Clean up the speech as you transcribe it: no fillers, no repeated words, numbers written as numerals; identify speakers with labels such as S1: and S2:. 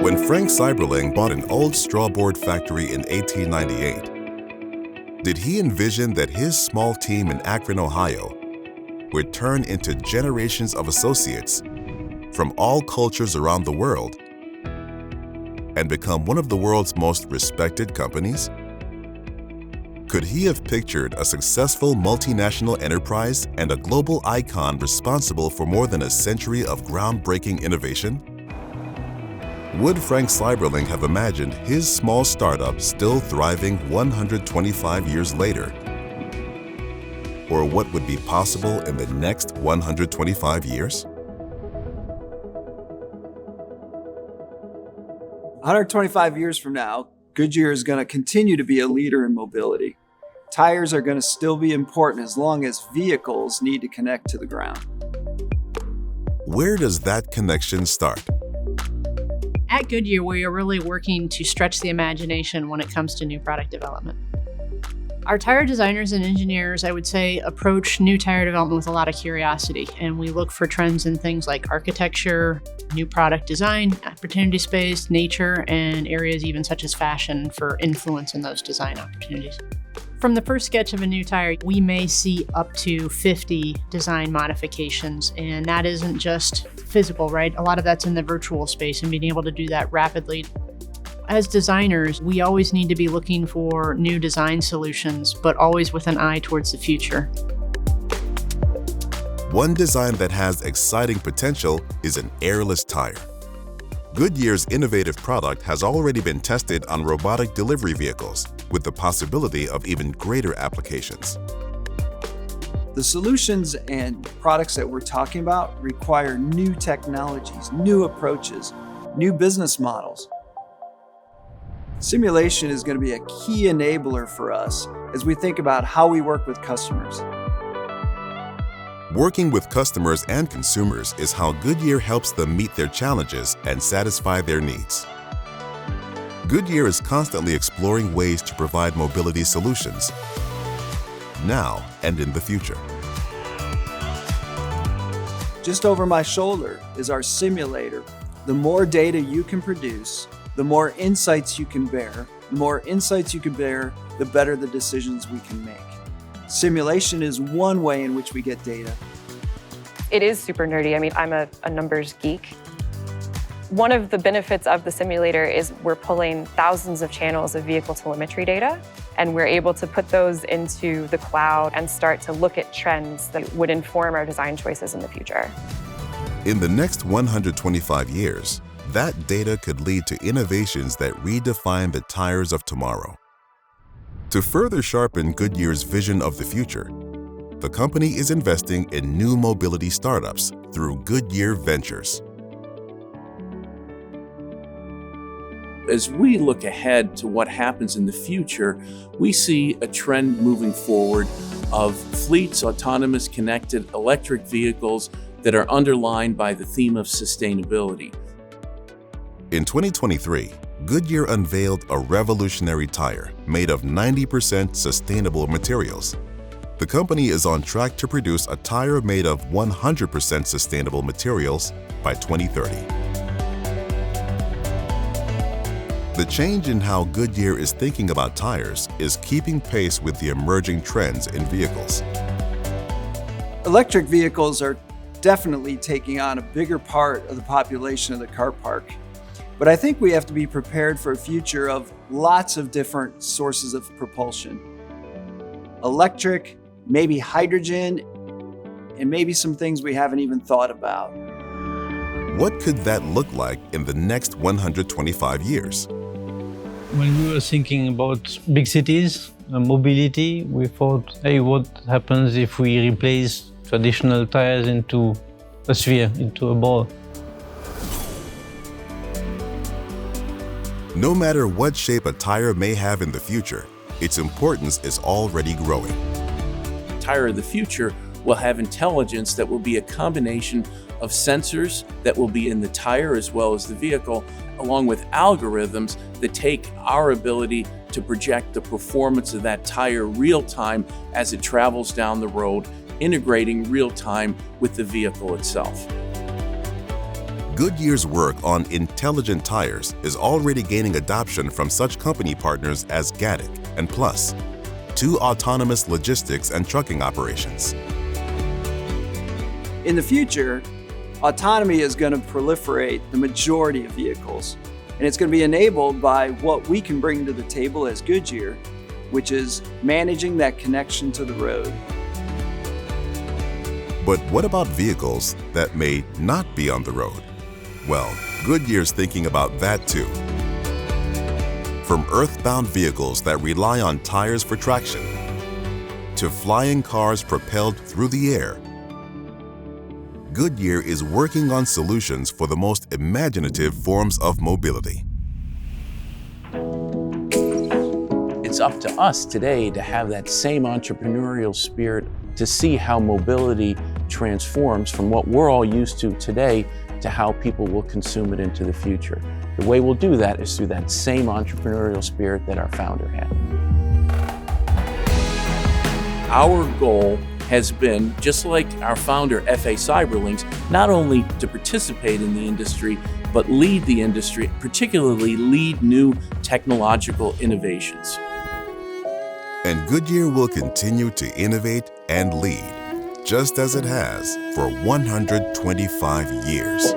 S1: When Frank Seiberling bought an old strawboard factory in 1898, did he envision that his small team in Akron, Ohio, would turn into generations of associates from all cultures around the world and become one of the world's most respected companies? Could he have pictured a successful multinational enterprise and a global icon responsible for more than a century of groundbreaking innovation? Would Frank Seiberling have imagined his small startup still thriving 125 years later? Or what would be possible in the next 125 years?
S2: 125 years from now, Goodyear is going to continue to be a leader in mobility. Tires are going to still be important as long as vehicles need to connect to the ground.
S1: Where does that connection start?
S3: At Goodyear, we are really working to stretch the imagination when it comes to new product development. Our tire designers and engineers, I would say, approach new tire development with a lot of curiosity, and we look for trends in things like architecture, new product design, opportunity space, nature, and areas even such as fashion for influence in those design opportunities. From the first sketch of a new tire, we may see up to 50 design modifications, and that isn't just physical, right? A lot of that's in the virtual space and being able to do that rapidly. As designers, we always need to be looking for new design solutions, but always with an eye towards the future.
S1: One design that has exciting potential is an airless tire. Goodyear's innovative product has already been tested on robotic delivery vehicles, with the possibility of even greater applications.
S2: The solutions and products that we're talking about require new technologies, new approaches, new business models. Simulation is going to be a key enabler for us as we think about how we work with customers.
S1: Working with customers and consumers is how Goodyear helps them meet their challenges and satisfy their needs. Goodyear is constantly exploring ways to provide mobility solutions, now and in the future.
S2: Just over my shoulder is our simulator. The more data you can produce, the more insights you can bear. The more insights you can bear, the better the decisions we can make. Simulation is one way in which we get data.
S4: It is super nerdy. I mean, I'm a numbers geek. One of the benefits of the simulator is we're pulling thousands of channels of vehicle telemetry data, and we're able to put those into the cloud and start to look at trends that would inform our design choices in the future.
S1: In the next 125 years, that data could lead to innovations that redefine the tires of tomorrow. To further sharpen Goodyear's vision of the future, the company is investing in new mobility startups through Goodyear Ventures.
S5: As we look ahead to what happens in the future, we see a trend moving forward of fleets, autonomous, connected electric vehicles that are underlined by the theme of sustainability.
S1: In 2023, Goodyear unveiled a revolutionary tire made of 90% sustainable materials. The company is on track to produce a tire made of 100% sustainable materials by 2030. The change in how Goodyear is thinking about tires is keeping pace with the emerging trends in vehicles.
S2: Electric vehicles are definitely taking on a bigger part of the population of the car park. But I think we have to be prepared for a future of lots of different sources of propulsion. Electric, maybe hydrogen, and maybe some things we haven't even thought about.
S1: What could that look like in the next 125 years?
S6: When we were thinking about big cities and mobility, we thought, hey, what happens if we replace traditional tires into a sphere, into a ball?
S1: No matter what shape a tire may have in the future, its importance is already growing.
S5: The tire of the future will have intelligence that will be a combination of sensors that will be in the tire as well as the vehicle, along with algorithms that take our ability to project the performance of that tire real time as it travels down the road, integrating real time with the vehicle itself.
S1: Goodyear's work on intelligent tires is already gaining adoption from such company partners as Gatik and Plus, two autonomous logistics and trucking operations.
S2: In the future, autonomy is going to proliferate the majority of vehicles, and it's going to be enabled by what we can bring to the table as Goodyear, which is managing that connection to the road.
S1: But what about vehicles that may not be on the road? Well, Goodyear's thinking about that too. From earthbound vehicles that rely on tires for traction, to flying cars propelled through the air, Goodyear is working on solutions for the most imaginative forms of mobility.
S5: It's up to us today to have that same entrepreneurial spirit to see how mobility transforms from what we're all used to today to how people will consume it into the future. The way we'll do that is through that same entrepreneurial spirit that our founder had. Our goal has been, just like our founder, F.A. Cyberlings, not only to participate in the industry, but lead the industry, particularly lead new technological innovations.
S1: And Goodyear will continue to innovate and lead, just as it has for 125 years.